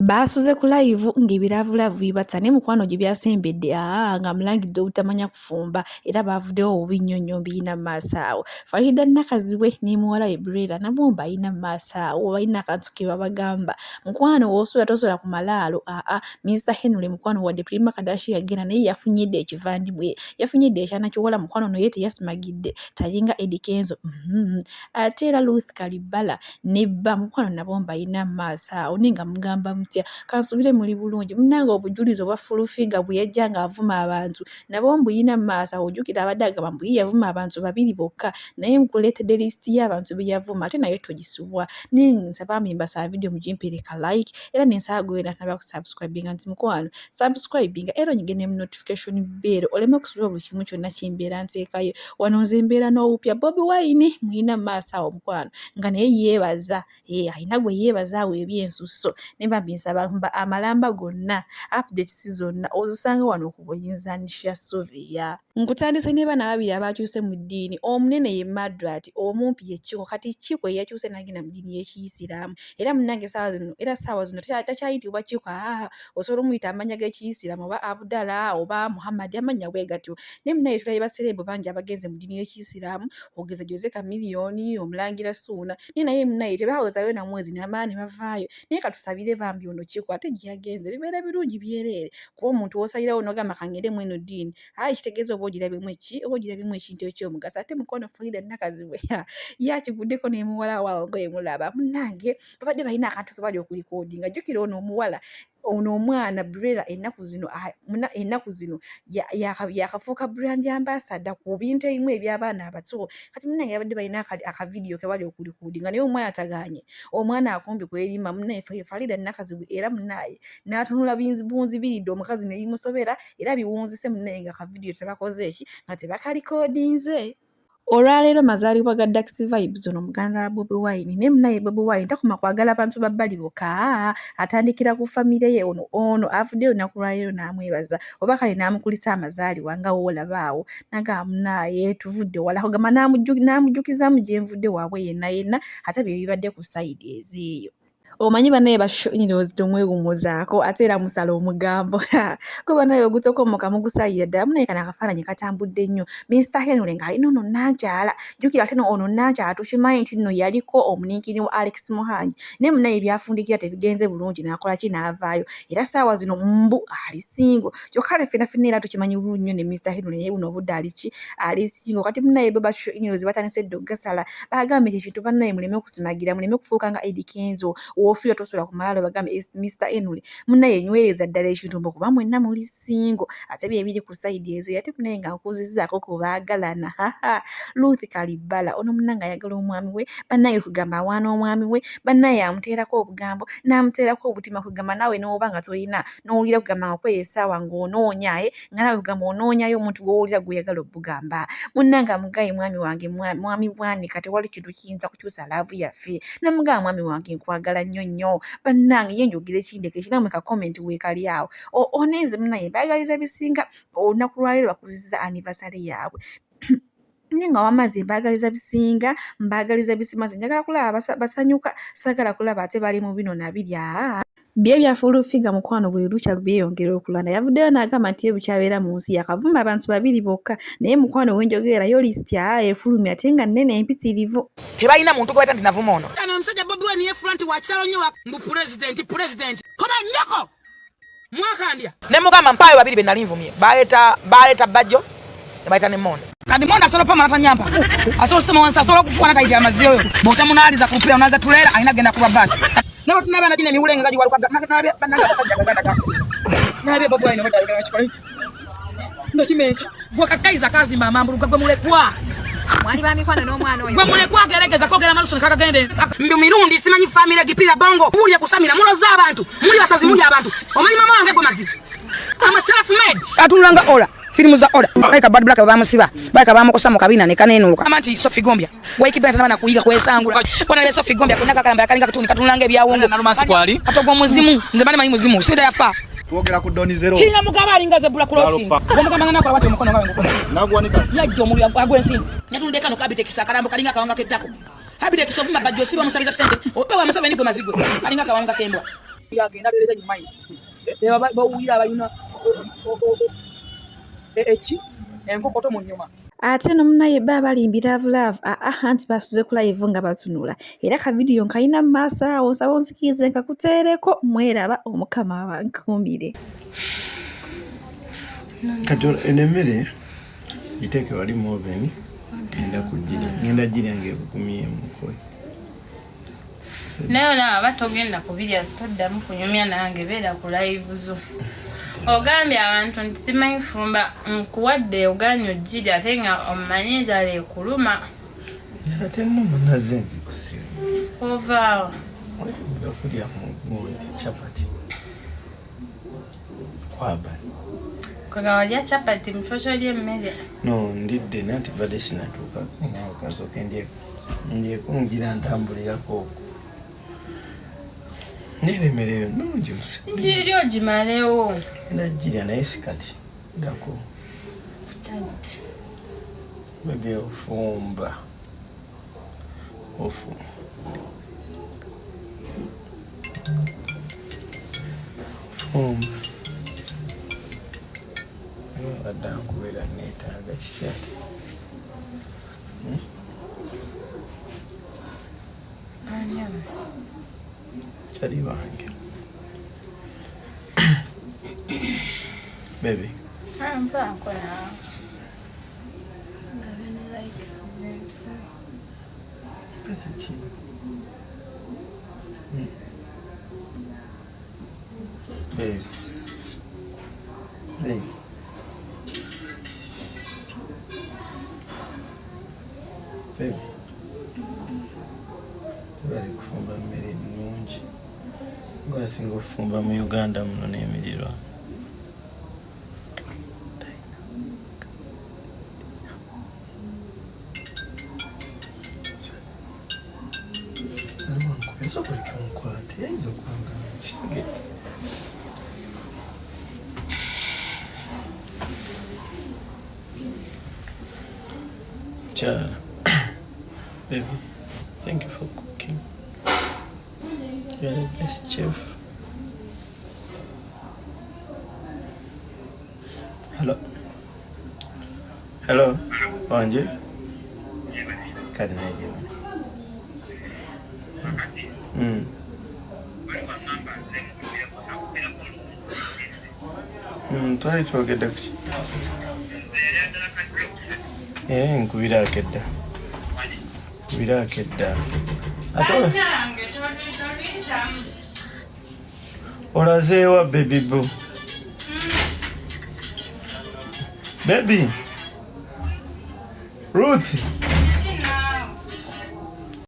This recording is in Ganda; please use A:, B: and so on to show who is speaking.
A: Basuze ku live ng'ebiravulavu bibatsa ne mukwano gye byasembedde nga mulangidde obutamanya kufumba era bavuddewo obubinnyonnyo biyina mu maaso awo. Faridah Nakazibwe ne muwala we Brera nabo bayina mu maaso awo balina akantu ke babagamba. Mukwano w'osula tosula ku malaalo Mr. Henry mukwano wadde Prima Kardashian yagenda naye yafunyidde ekivandibwe yafunyidde ekyana ky'owola mukwano no ye teyasimagidde talinga Eddie Kenzo ate era Ruth Kalibala ne bba mukwano nabo bayina mu maaso awo nenga mugamba kansubire muli bulungi munnanga obujulizo bwa fulufiga bwe yajja nga avuma abantu nabo mbuyina mu maaso ojjukira abadde agamba mbu yavuma abantu babiri bokka naye mukuleetedde lisiti y'abantu be yavuma ate naye togisubwa nsaba mbasa video mugimpereka like era nensaba gwenda naba kusubscribinga nti mukwano subscribinga era onyige ne notification bell oleme okusubira buli kimu kyonna kimbeera nteekayo wano nze mbeera n'obupya Bobi Wine muyina mu maaso awo mukwano nga naye yeebaza alina gwe yeebaza awo ebyensusso nemba nsaba amalamba gonna updates zonna ozisanga wano ku buyinzaanishasuvia. Nkutandise ne bana babiri abakyuse mu ddiini omunene ye Madrat omumpi ye Kiko kati Kiko yakyuse nagenda mu ddiini y'Ekiyisiraamu era munnange saawa zino takyayitibwa Kiko osobola omuyita amanya g'Ekiyisiraamu oba Abdallah oba Muhammad amanya bwe gatyo naye munnaye tulaye baserebo bangi abagenze mu ddiini y'Ekiyisiraamu ogeza Jose Chameleone omulangira Suuna naye munnaye tebawezaayo na mwezi n'amaani bavaayo naye katusabire bambi ono Kiko ate gyagenze bibeera birungi byereere kuba omuntu w'osalirawo n'ogamba kangende mu eno ddiini kitegeeza oba ogirabemu ekintu ekyomugaso ate mukwano Faridah Nakazibwe yakiguddeko n'emuwala waawo nga emulaba munnange babadde balina akantu ke bali okulikoodinga jjukira ono omuwala ono omwana Brera ennaku zino yakafuuka brand ambassador ku bintu ebimu eby'abaana abato kati munnange yabadde balina akavidiyo ke bali okulikoodinga naye omwana tagaanye omwana akumbi kwerima munnaye Faridah Nakazibwe era munnaye n'atunula bunzi biridde omukazi ne bimusobera era biwunzise munnaye nga akavidiyo tebakoze nga tebakalikoodinze. Olwaleero mazaalibwa ga Dax Vibes ono muganda wa Bobi Wine ne munnaye Bobi Wine takoma kwagala abantu babbali bokka atandikira ku famire ye ono avuddeyo olunaku lwaleero n'amwebaza oba kale n'amukulisa amazaalibwa nga woolabaawo naga munnaye tuvudde wala kugamba n'amujjukizaamu gye nvudde waabwe yenna ate bye bibadde ku sayidi ezeeyo. Omanyi banaye bashoiniroozi tomwewumuzaako ate era musala omugambo kuba naye ogutokomoka mugusayira ddala munaye kana akafaananyi katambudde nnyo Mr. Henry ng'alina ono nankyala jjukira ate ono nankyala tukimanyi nti nno yaliko omuninkini wa Alex Muhangi naye munaye byafundikira tebigenze bulungi n'akola ki n'avaayo era saawa zino mbu ali singo kyokka ffenna era tukimanyi bulungi nnyo ne Mr. Henry naye buno obudde ali singo kati munaye bo bashoiniroozi batandise dde okugasala bagambe ekyo kintu bannaye muleme okusimagira muleme kufuuka nga Eddie Kenzo ofuyo tosula ku malaalo bagambe Mr. Henry munnaye nywereza ddala ekintu kuba mwenna muli singo ate bye biri ku sayidi ezo ate munaye nga nkuzizzaako ku baagalana Ruth Kalibala ono munnanga ayagala omwami we bannaye kugamba awaana omwami we bannaye amuteerako obugambo n'amuteerako obutima kugamba naawe n'oba nga tolina n'owulira kugamba nga kweye essaawa ng'onoonyaye nga naawe kugamba onoonyayo omuntu gw'owulira gweyagala obugamba munnanga mugaye mwami wange mwami bwanika tewali kintu kiyinza kukyusa laavu yaffe namugamba mwami wange nkwagala nnyo bannange ye njogera ekindeke kiramwe ka comment weekali awo onenze munaye baagaliza bisinga olunaku lwaleero bakuzizza anniversary yaabwe nga wamaze mbagaliza bisimaze njagala kulaba basanyuka sagala kulaba ate bali mu bino nabirya bye byafulufiga mukwano buli lukya byeyongera okulanda yavuddeyo n'agamba nti ebukyabeera mu nsi yakavuma abantu babiri bokka naye mukwano wenjogerayo lisiti efulumya ate nga nnene empitirivu
B: tebalina muntu gwe bata nti navuma ono
C: omusajja Bobi Wine yefula nti wakyalo nnyo mbu pulezidenti koba nnyoko mwakandya
B: ne mugamba mpaayo babiri be nali nvumye baleeta bajjo ne bayita ne mondo
C: kati mondo asobola pamala tanyampa asobola sitema wansi asobola okufuuka nakayita amaziyo oyo bw'otamunaaliza ku mpira onaza tuleera alina genda kuba baasi nabo tunabana gina emiwulenga nga giwaluka bannanga abasajja gaganda nabye Bobi Wine wadde alagala kikola ndakimeka gwakakaiza kazimba amambuluga gwe mulekwa
D: mwali ba mikwano n'omwana oyo
C: gwe mulekwa ageregeza kogera malusoni kakagende mbi mirundi simanyi famire gipira bongo mulya kusamira muloza abantu muli basazi muli abantu omanyi mama wange gwe mazi ama self made
B: atunulanga ola filimu za ola baika bad black bamusiba baika bamukosa mu kabina ne kanenuka
C: amanti Sophie Gombia waikibya tana kuyiga kwesangula kona le Sophie Gombia kunaka kalamba kalinga katuni katunulanga ebyawongo
D: nalumasi kwali
C: atogwa muzimu nze bali manyi muzimu sida yafa
E: twogera ku doni zero
C: kina mugabali ngaze bula crossing omugamba ngana kwa watu mukono ngawe ngoko
E: nagwanika
C: yajjo muri agwensi netundeka no kabite kisakarambo kalinga kawanga ketako habide kisovuma bajjo siba musabiza sente opewa musabeni gwe mazigwe kalinga kawanga kembwa yagenda tereza nyuma ye eba bawuira abayuna echi enkokoto mu nyuma.
A: Ate nomunaye bba balimbira love anti basuze ku live nga batunula era ka video nkayina mu maaso awo nsaba onsikirize nkakuteereko mweraba omukama abankumire.
E: Katola enemere iteke wali mu oven ngenda kujira ngenda jira ngekukumye mukoy
F: nayo na batogenda kubirya stoddamu kunyumya nange beera ku live zo ogambye abantu nti simanyi fumba nkuwadde oganyo jira ate nga omumanyi enjala ekuluma
E: ate nno munaze nzikusira
F: ovaawo
E: okulya mu chapati kwaba
F: kagawalya chapati mutosho ly'emmere
E: no ndidde nanti badde sinatuuka ngaakazoke ndyekungira ntambulirako neremereyo nungi
F: njiri ogimalewo
E: enajirya naye sikati dako bebe ofumba ofu fumba adankubera neetaaga kikyati kyali bange baby
F: mpaako naawe
E: kiki baby baby baby tubali kufumba mmere nnungi ngasinga okufumba mu Uganda muno n'emirirwa Child, baby, thank you for cooking. You are the best chef. Hello. Hello. Wanje. Kadinaje. Twali twogedde ku nkubira akedda. Nkubira akedda. Olazeewa baby boo. Baby. Ruth.